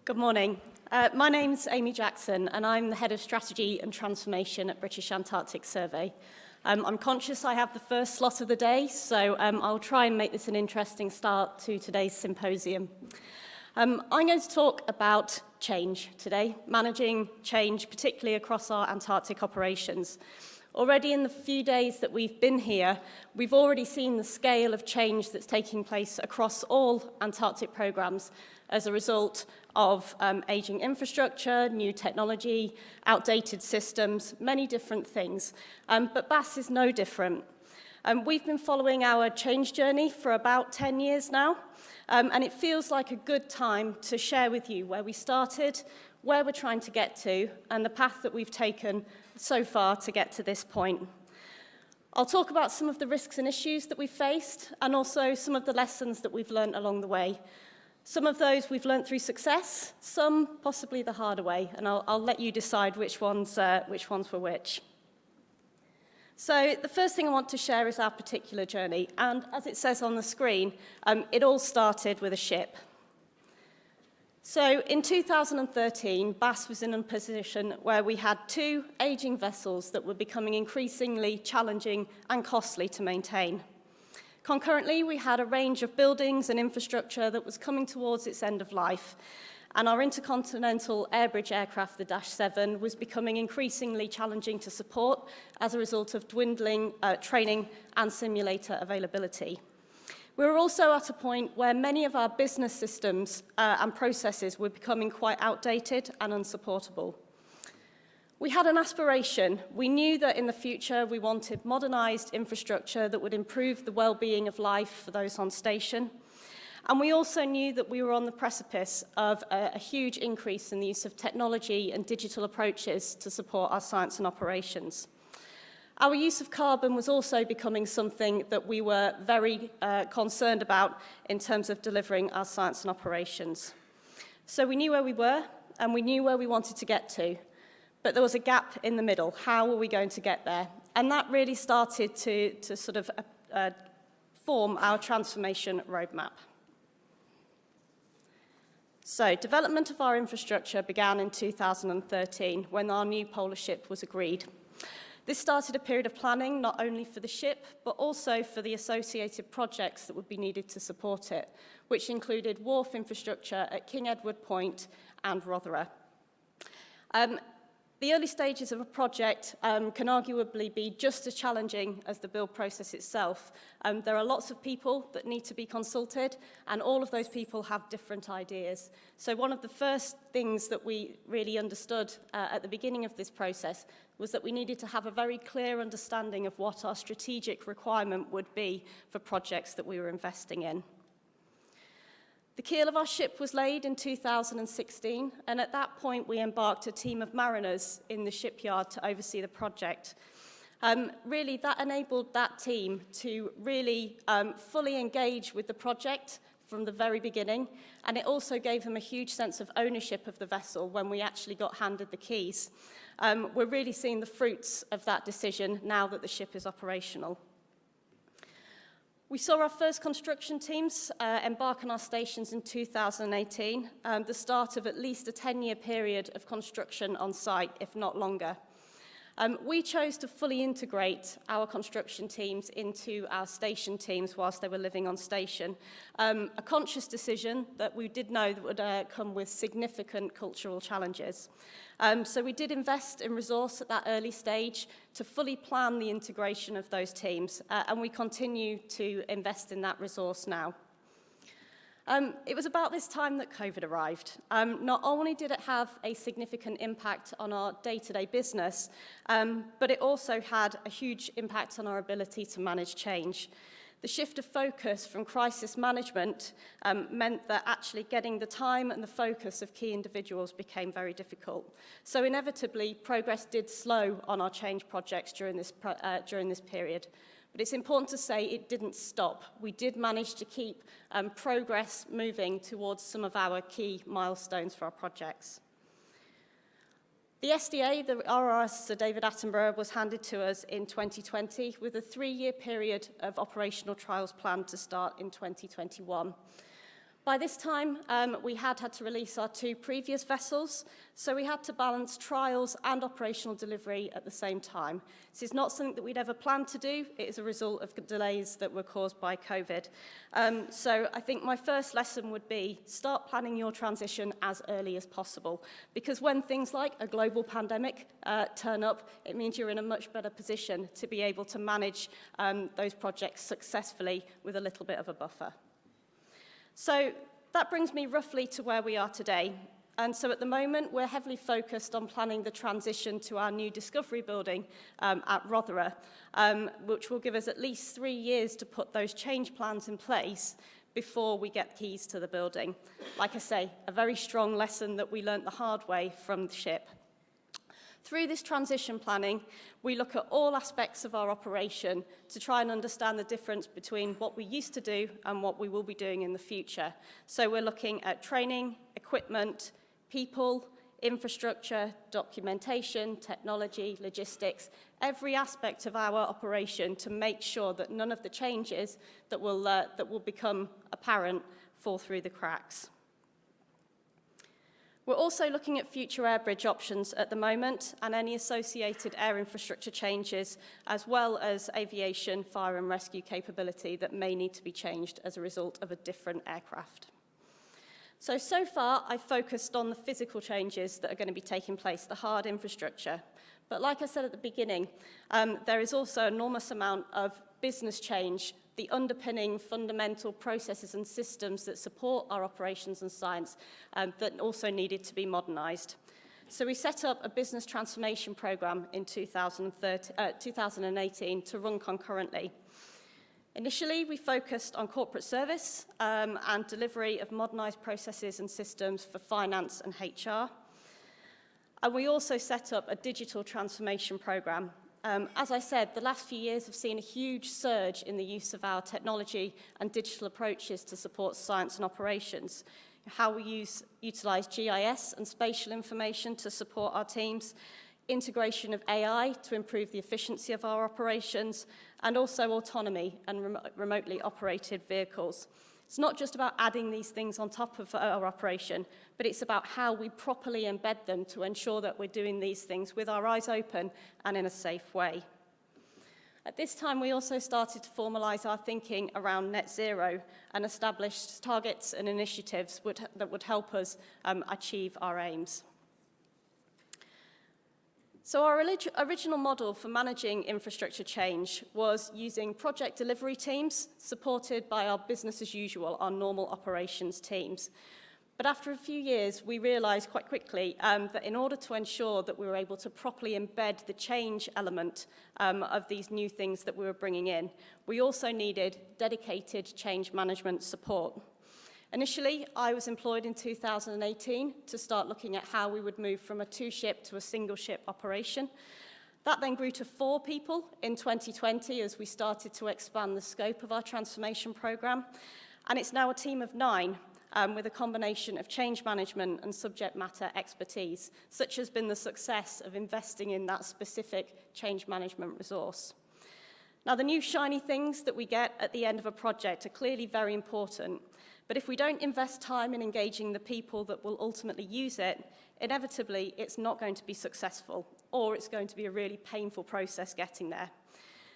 Good morning. My name's Amie Jackson and I'm the Head of Strategy and Transformation at British Antarctic Survey. I'm conscious I have the first slot of the day, so I'll try and make this an interesting start to today's symposium. I'm going to talk about change today, managing change, particularly across our Antarctic operations. Already in the few days that we've been here, we've already seen the scale of change that's taking place across all Antarctic programs as a result of aging infrastructure, new technology, outdated systems, many different things. But BAS is no different. We've been following our change journey for about 10 years now, and it feels like a good time to share with you where we started, where we're trying to get to, and the path that we've taken so far to get to this point. I'll talk about some of the risks and issues that we've faced, and also some of the lessons that we've learned along the way. Some of those we've learned through success, some possibly the harder way, and I'll let you decide which ones were which. So the first thing I want to share is our particular journey, and as it says on the screen, it all started with a ship. So in 2013, BAS was in a position where we had two aging vessels that were becoming increasingly challenging and costly to maintain. Concurrently, we had a range of buildings and infrastructure that was coming towards its end of life, and our intercontinental airbridge aircraft, the Dash 7, was becoming increasingly challenging to support as a result of dwindling training and simulator availability. We were also at a point where many of our business systems and processes were becoming quite outdated and unsupportable. We had an aspiration. We knew that in the future we wanted modernised infrastructure that would improve the well-being of life for those on station. And we also knew that we were on the precipice of a huge increase in the use of technology and digital approaches to support our science and operations. Our use of carbon was also becoming something that we were very concerned about in terms of delivering our science and operations. So we knew where we were and we knew where we wanted to get to. But there was a gap in the middle. How were we going to get there? And that really started to sort of form our transformation roadmap. So development of our infrastructure began in 2013 when our new polar ship was agreed. This started a period of planning not only for the ship, but also for the associated projects that would be needed to support it, which included wharf infrastructure at King Edward Point and Rothera. The early stages of a project can arguably be just as challenging as the build process itself. There are lots of people that need to be consulted, and all of those people have different ideas. So one of the first things that we really understood at the beginning of this process was that we needed to have a very clear understanding of what our strategic requirement would be for projects that we were investing in. The keel of our ship was laid in 2016, and at that point we embarked a team of mariners in the shipyard to oversee the project. Really, that enabled that team to really fully engage with the project from the very beginning, and it also gave them a huge sense of ownership of the vessel when we actually got handed the keys. We're really seeing the fruits of that decision now that the ship is operational. We saw our first construction teams embark on our stations in 2018, the start of at least a 10-year period of construction on site, if not longer. We chose to fully integrate our construction teams into our station teams whilst they were living on station, a conscious decision that we did know that would come with significant cultural challenges. So we did invest in resource at that early stage to fully plan the integration of those teams, and we continue to invest in that resource now. It was about this time that COVID arrived. Not only did it have a significant impact on our day-to-day business, but it also had a huge impact on our ability to manage change. The shift of focus from crisis management meant that actually getting the time and the focus of key individuals became very difficult. So inevitably, progress did slow on our change projects during this period. But it's important to say it didn't stop. We did manage to keep progress moving towards some of our key milestones for our projects. The SDA, the RRS Sir David Attenborough, was handed to us in 2020 with a 3-year period of operational trials planned to start in 2021. By this time, we had to release our 2 previous vessels, so we had to balance trials and operational delivery at the same time. This is not something that we'd ever planned to do. It is a result of delays that were caused by COVID. So I think my first lesson would be start planning your transition as early as possible, because when things like a global pandemic turn up, it means you're in a much better position to be able to manage those projects successfully with a little bit of a buffer. So that brings me roughly to where we are today. And so at the moment, we're heavily focused on planning the transition to our new Discovery building at Rothera, which will give us at least 3 years to put those change plans in place before we get keys to the building. Like I say, a very strong lesson that we learnt the hard way from the ship. Through this transition planning, we look at all aspects of our operation to try and understand the difference between what we used to do and what we will be doing in the future. So we're looking at training, equipment, people, infrastructure, documentation, technology, logistics, every aspect of our operation to make sure that none of the changes that will become apparent fall through the cracks. We're also looking at future air bridge options at the moment and any associated air infrastructure changes, as well as aviation, fire and rescue capability that may need to be changed as a result of a different aircraft. So far, I've focused on the physical changes that are going to be taking place, the hard infrastructure. But like I said at the beginning, there is also an enormous amount of business change, the underpinning fundamental processes and systems that support our operations and science that also needed to be modernised. So we set up a business transformation programme in 2018 to run concurrently. Initially, we focused on corporate service and delivery of modernised processes and systems for finance and HR. And we also set up a digital transformation programme. As I said, the last few years have seen a huge surge in the use of our technology and digital approaches to support science and operations. How we utilise GIS and spatial information to support our teams, integration of AI to improve the efficiency of our operations, and also autonomy and remotely operated vehicles. It's not just about adding these things on top of our operation, but it's about how we properly embed them to ensure that we're doing these things with our eyes open and in a safe way. At this time, we also started to formalise our thinking around net zero and established targets and initiatives that would help us achieve our aims. So our original model for managing infrastructure change was using project delivery teams supported by our business as usual, our normal operations teams. But after a few years, we realised quite quickly that in order to ensure that we were able to properly embed the change element of these new things that we were bringing in, we also needed dedicated change management support. Initially, I was employed in 2018 to start looking at how we would move from a 2-ship to a single-ship operation. That then grew to 4 people in 2020 as we started to expand the scope of our transformation programme. And it's now a team of 9 with a combination of change management and subject matter expertise, such has been the success of investing in that specific change management resource. Now, the new shiny things that we get at the end of a project are clearly very important. But if we don't invest time in engaging the people that will ultimately use it, inevitably it's not going to be successful, or it's going to be a really painful process getting there.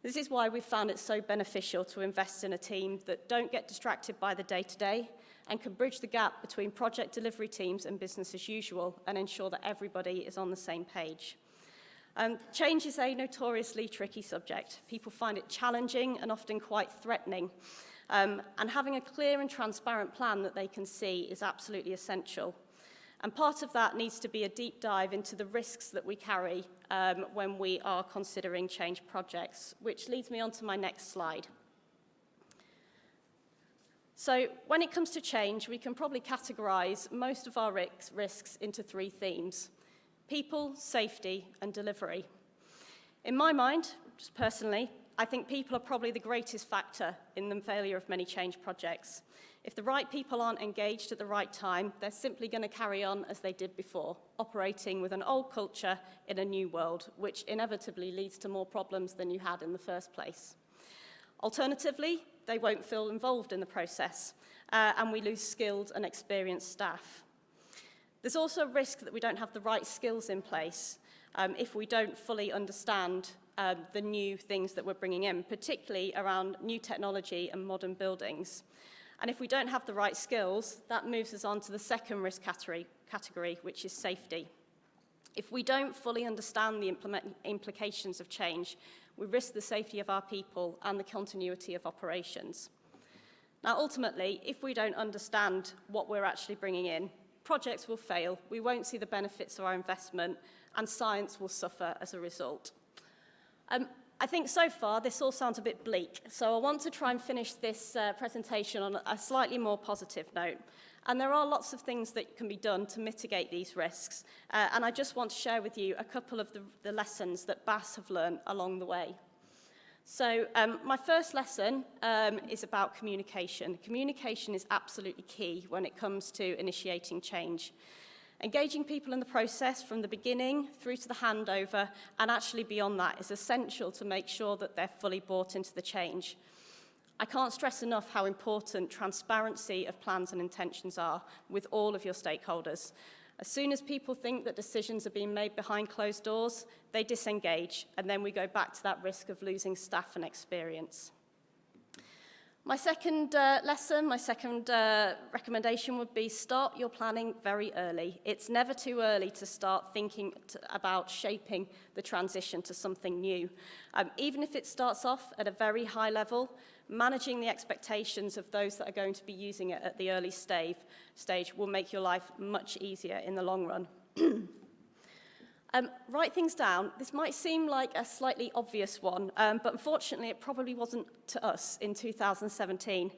This is why we've found it so beneficial to invest in a team that don't get distracted by the day-to-day and can bridge the gap between project delivery teams and business as usual and ensure that everybody is on the same page. Change is a notoriously tricky subject. People find it challenging and often quite threatening. And having a clear and transparent plan that they can see is absolutely essential. And part of that needs to be a deep dive into the risks that we carry when we are considering change projects, which leads me on to my next slide. So when it comes to change, we can probably categorise most of our risks into 3 themes: people, safety, and delivery. In my mind, just personally, I think people are probably the greatest factor in the failure of many change projects. If the right people aren't engaged at the right time, they're simply going to carry on as they did before, operating with an old culture in a new world, which inevitably leads to more problems than you had in the first place. Alternatively, they won't feel involved in the process, and we lose skilled and experienced staff. There's also a risk that we don't have the right skills in place if we don't fully understand the new things that we're bringing in, particularly around new technology and modern buildings. And if we don't have the right skills, that moves us on to the second risk category, which is safety. If we don't fully understand the implications of change, we risk the safety of our people and the continuity of operations. Now, ultimately, if we don't understand what we're actually bringing in, projects will fail, we won't see the benefits of our investment, and science will suffer as a result. I think so far this all sounds a bit bleak, so I want to try and finish this presentation on a slightly more positive note. And there are lots of things that can be done to mitigate these risks, and I just want to share with you a couple of the lessons that BAS have learned along the way. So my first lesson is about communication. Communication is absolutely key when it comes to initiating change. Engaging people in the process from the beginning through to the handover and actually beyond that is essential to make sure that they're fully bought into the change. I can't stress enough how important transparency of plans and intentions are with all of your stakeholders. As soon as people think that decisions are being made behind closed doors, they disengage, and then we go back to that risk of losing staff and experience. My second recommendation would be start your planning very early. It's never too early to start thinking about shaping the transition to something new. Even if it starts off at a very high level, managing the expectations of those that are going to be using it at the early stage will make your life much easier in the long run. Write things down. This might seem like a slightly obvious one, but unfortunately it probably wasn't to us in 2017.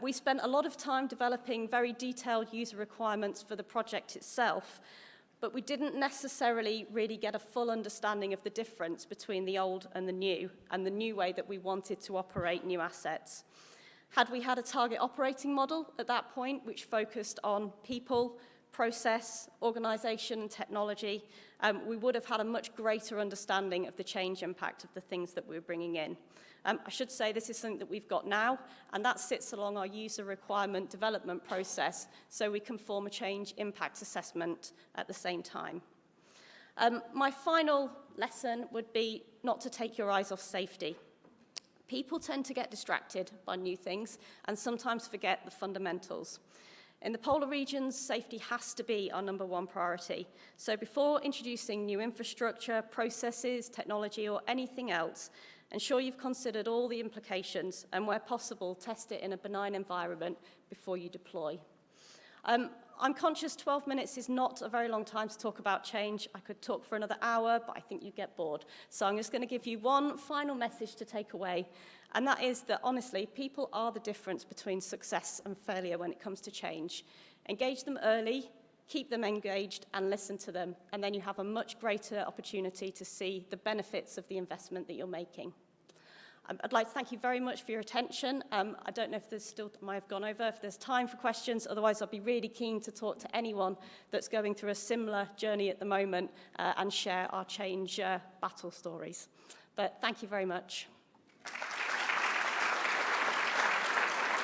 We spent a lot of time developing very detailed user requirements for the project itself, but we didn't necessarily really get a full understanding of the difference between the old and the new way that we wanted to operate new assets. Had we had a target operating model at that point, which focused on people, process, organisation and technology, we would have had a much greater understanding of the change impact of the things that we were bringing in. I should say this is something that we've got now, and that sits along our user requirement development process, so we can form a change impact assessment at the same time. My final lesson would be not to take your eyes off safety. People tend to get distracted by new things and sometimes forget the fundamentals. In the polar regions, safety has to be our #1 priority. So before introducing new infrastructure, processes, technology, or anything else, ensure you've considered all the implications and, where possible, test it in a benign environment before you deploy. I'm conscious 12 minutes is not a very long time to talk about change. I could talk for another hour, but I think you'd get bored. So I'm just going to give you one final message to take away, and that is that, honestly, people are the difference between success and failure when it comes to change. Engage them early, keep them engaged, and listen to them, and then you have a much greater opportunity to see the benefits of the investment that you're making. I'd like to thank you very much for your attention. I don't know if there's still, might have gone over, if there's time for questions. Otherwise, I'll be really keen to talk to anyone that's going through a similar journey at the moment and share our change battle stories. But thank you very much.